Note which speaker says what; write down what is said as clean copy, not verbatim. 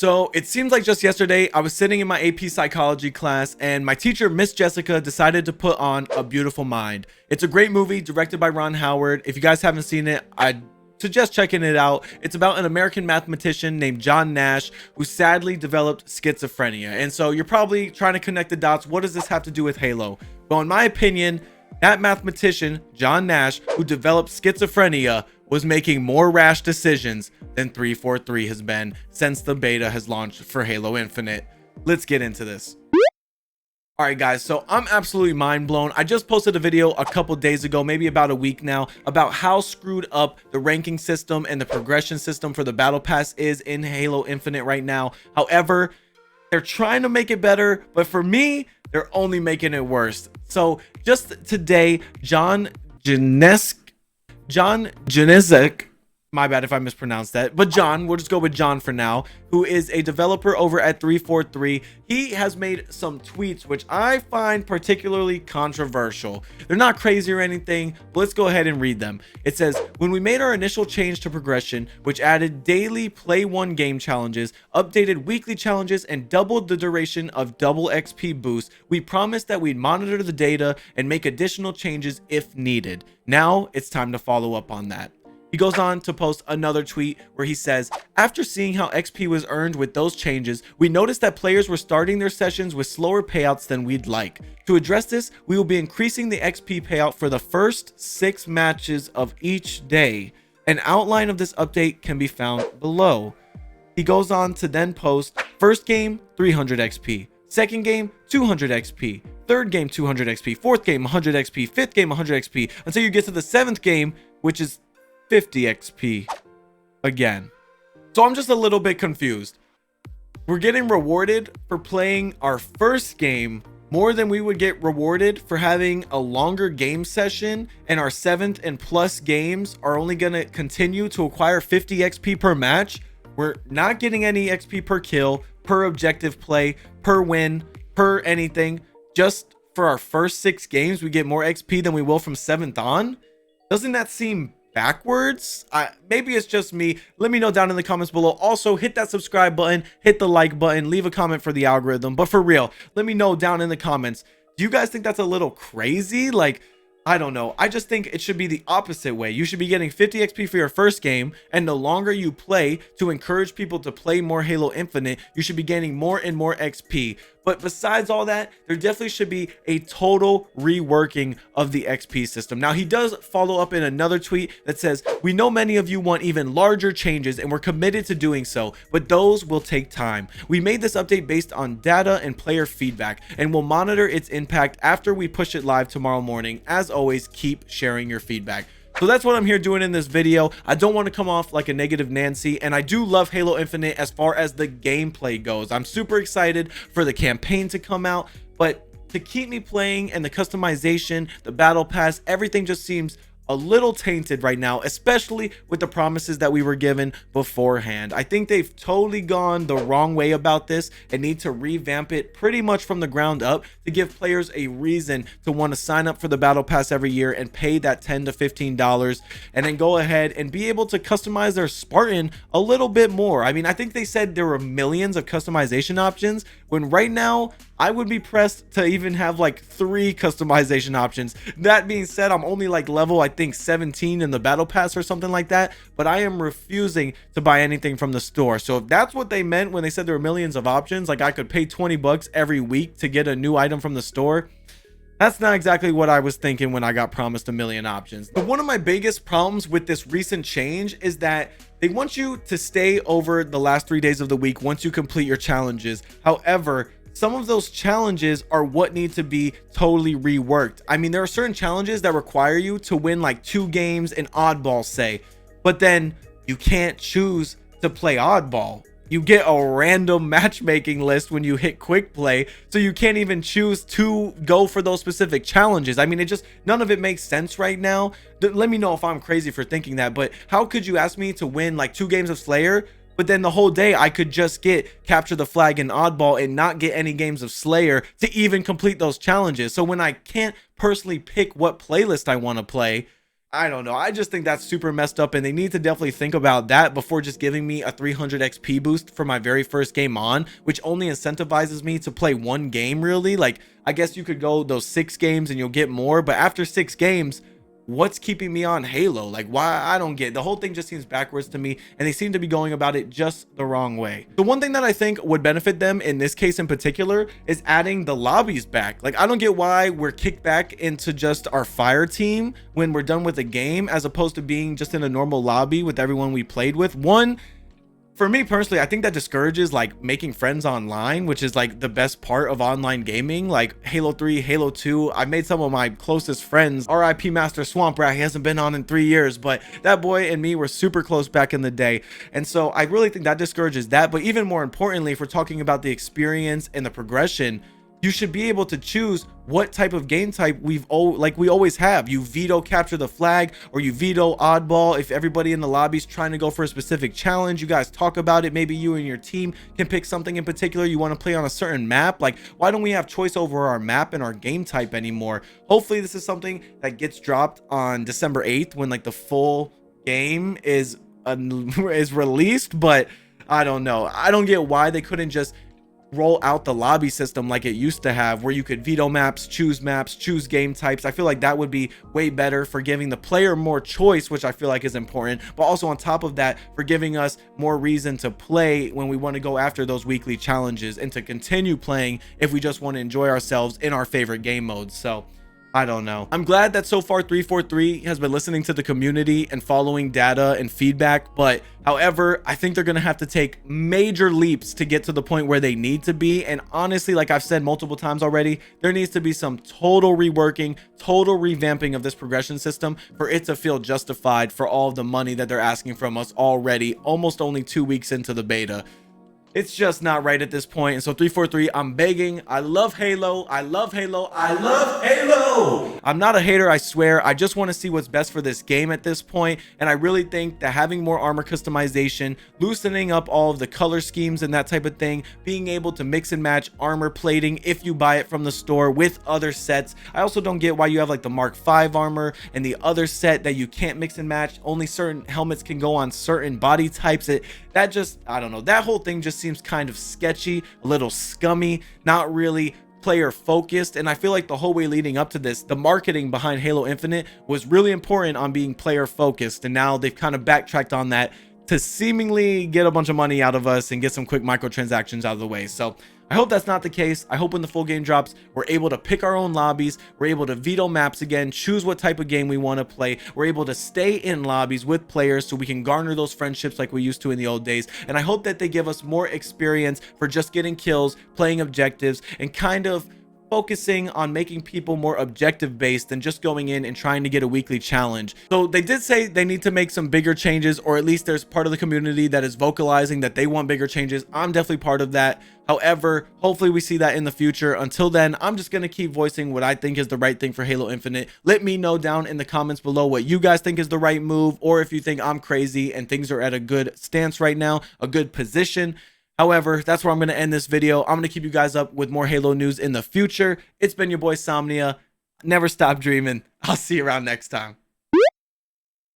Speaker 1: So it seems like just yesterday I was sitting in my AP psychology class and my teacher, Miss Jessica, decided to put on A Beautiful Mind. It's a great movie directed by Ron Howard. If you guys haven't seen it, I'd suggest checking it out. It's about an American mathematician named John Nash who sadly developed schizophrenia. And so you're probably trying to connect the dots. What does this have to do with Halo? Well, in my opinion, that mathematician, John Nash, who developed schizophrenia, was making more rash decisions than 343 has been since the beta has launched for Halo Infinite. Let's get into this. Alright guys, so I'm absolutely mind blown. I just posted a video a couple days ago, maybe about a week now, about how screwed up the ranking system and the progression system for the Battle Pass is in Halo Infinite right now. However, they're trying to make it better, but for me, they're only making it worse. So just today, John Janizek, my bad if I mispronounced that, but John, we'll just go with John for now, who is a developer over at 343. He has made some tweets which I find particularly controversial. They're not crazy or anything, but let's go ahead and read them. It says, when we made our initial change to progression, which added daily play one game challenges, updated weekly challenges, and doubled the duration of double XP boosts, we promised that we'd monitor the data and make additional changes if needed. Now it's time to follow up on that. He goes on to post another tweet where he says, after seeing how XP was earned with those changes, we noticed that players were starting their sessions with slower payouts than we'd like. To address this, we will be increasing the XP payout for the first 6 matches of each day. An outline of this update can be found below. He goes on to then post, first game 300 XP, second game 200 XP, third game 200 XP, fourth game 100 XP, fifth game 100 XP, until you get to the 7th game, which is 50 XP again. So I'm just a little bit confused. We're getting rewarded for playing our first game more than we would get rewarded for having a longer game session, and our 7th and plus games are only going to continue to acquire 50 XP per match. We're not getting any XP per kill, per objective play, per win, per anything. Just for our first 6 games, we get more XP than we will from 7th on. Doesn't that seem backwards? Maybe it's just me. Let me know down in the comments below. Also, hit that subscribe button, hit the like button, leave a comment for the algorithm. But for real, let me know down in the comments, do you guys think that's a little crazy? Like, I don't know. I just think it should be the opposite way. You should be getting 50 XP for your first game, and the longer you play to encourage people to play more Halo Infinite, you should be gaining more and more XP. But besides all that, there definitely should be a total reworking of the XP system. Now, he does follow up in another tweet that says, we know many of you want even larger changes and we're committed to doing so, but those will take time. We made this update based on data and player feedback, and we'll monitor its impact after we push it live tomorrow morning. As always, keep sharing your feedback. So that's what I'm here doing in this video. I don't want to come off like a negative Nancy, and I do love Halo Infinite as far as the gameplay goes. I'm super excited for the campaign to come out, but to keep me playing and the customization, the battle pass, everything just seems a little tainted right now, especially with the promises that we were given beforehand. I think they've totally gone the wrong way about this and need to revamp it pretty much from the ground up to give players a reason to want to sign up for the battle pass every year and pay that $10 to $15 and then go ahead and be able to customize their Spartan a little bit more. I mean, I think they said there were millions of customization options, when right now I would be pressed to even have like 3 customization options. That being said, I'm only like level, I think 17 in the battle pass or something like that, but I am refusing to buy anything from the store. So if that's what they meant when they said there were millions of options, like I could pay 20 bucks every week to get a new item from the store, that's not exactly what I was thinking when I got promised a million options. But one of my biggest problems with this recent change is that they want you to stay over the last 3 days of the week once you complete your challenges. However, some of those challenges are what need to be totally reworked. I mean, there are certain challenges that require you to win like 2 games in oddball, say, but then you can't choose to play oddball. You get a random matchmaking list when you hit quick play, so you can't even choose to go for those specific challenges. I mean, it just, none of it makes sense right now. Let me know if I'm crazy for thinking that, but how could you ask me to win like 2 games of Slayer, but then the whole day I could just get capture the flag and oddball and not get any games of Slayer to even complete those challenges? So when I can't personally pick what playlist I want to play, I don't know. I just think that's super messed up, and they need to definitely think about that before just giving me a 300 XP boost for my very first game on, which only incentivizes me to play one game really. Like, I guess you could go those 6 games and you'll get more, but after 6 games, what's keeping me on Halo? Like, why? I don't get the whole thing. Just seems backwards to me, and they seem to be going about it just the wrong way. The one thing that I think would benefit them in this case in particular is adding the lobbies back. Like, I don't get why we're kicked back into just our fire team when we're done with the game, as opposed to being just in a normal lobby with everyone we played with. One, for me personally, I think that discourages like making friends online, which is like the best part of online gaming. Like Halo 3, Halo 2, I made some of my closest friends. RIP Master Swamp Rat, he hasn't been on in 3 years, but that boy and me were super close back in the day. And so I really think that discourages that. But even more importantly, if we're talking about the experience and the progression, you should be able to choose what type of game type we always have. You veto capture the flag, or you veto oddball. If everybody in the lobby is trying to go for a specific challenge, you guys talk about it. Maybe you and your team can pick something in particular you want to play on a certain map. Like, why don't we have choice over our map and our game type anymore? Hopefully this is something that gets dropped on December 8th when like the full game is released. But I don't know. I don't get why they couldn't just roll out the lobby system like it used to have, where you could veto maps, choose game types. I feel like that would be way better for giving the player more choice, which I feel like is important, but also on top of that, for giving us more reason to play when we want to go after those weekly challenges, and to continue playing if we just want to enjoy ourselves in our favorite game modes. So I don't know. I'm glad that so far 343 has been listening to the community and following data and feedback, but however, I think they're going to have to take major leaps to get to the point where they need to be. And honestly, like I've said multiple times already, there needs to be some total reworking, total revamping of this progression system for it to feel justified for all of the money that they're asking from us already, almost only 2 weeks into the beta. It's just not right at this point. And so 343, I'm begging. I love Halo. I love Halo. I love Halo. I'm not a hater, I swear. I just want to see what's best for this game at this point. And I really think that having more armor customization, loosening up all of the color schemes and that type of thing, being able to mix and match armor plating if you buy it from the store with other sets. I also don't get why you have like the Mark V armor and the other set that you can't mix and match. Only certain helmets can go on certain body types. That just, I don't know, that whole thing just seems kind of sketchy, a little scummy, not really player focused. And I feel like the whole way leading up to this, the marketing behind Halo Infinite was really important on being player focused, and now they've kind of backtracked on that to seemingly get a bunch of money out of us and get some quick microtransactions out of the way. So I hope that's not the case. I hope when the full game drops, we're able to pick our own lobbies. We're able to veto maps again, choose what type of game we want to play. We're able to stay in lobbies with players so we can garner those friendships like we used to in the old days. And I hope that they give us more experience for just getting kills, playing objectives, and kind of focusing on making people more objective based than just going in and trying to get a weekly challenge. So they did say they need to make some bigger changes, or at least there's part of the community that is vocalizing that they want bigger changes. I'm definitely part of that. However, hopefully we see that in the future. Until then, I'm just going to keep voicing what I think is the right thing for Halo Infinite. Let me know down in the comments below what you guys think is the right move, or if you think I'm crazy and things are at a good stance right now, a good position. However, that's where I'm going to end this video. I'm going to keep you guys up with more Halo news in the future. It's been your boy Somniuh. Never stop dreaming. I'll see you around next time.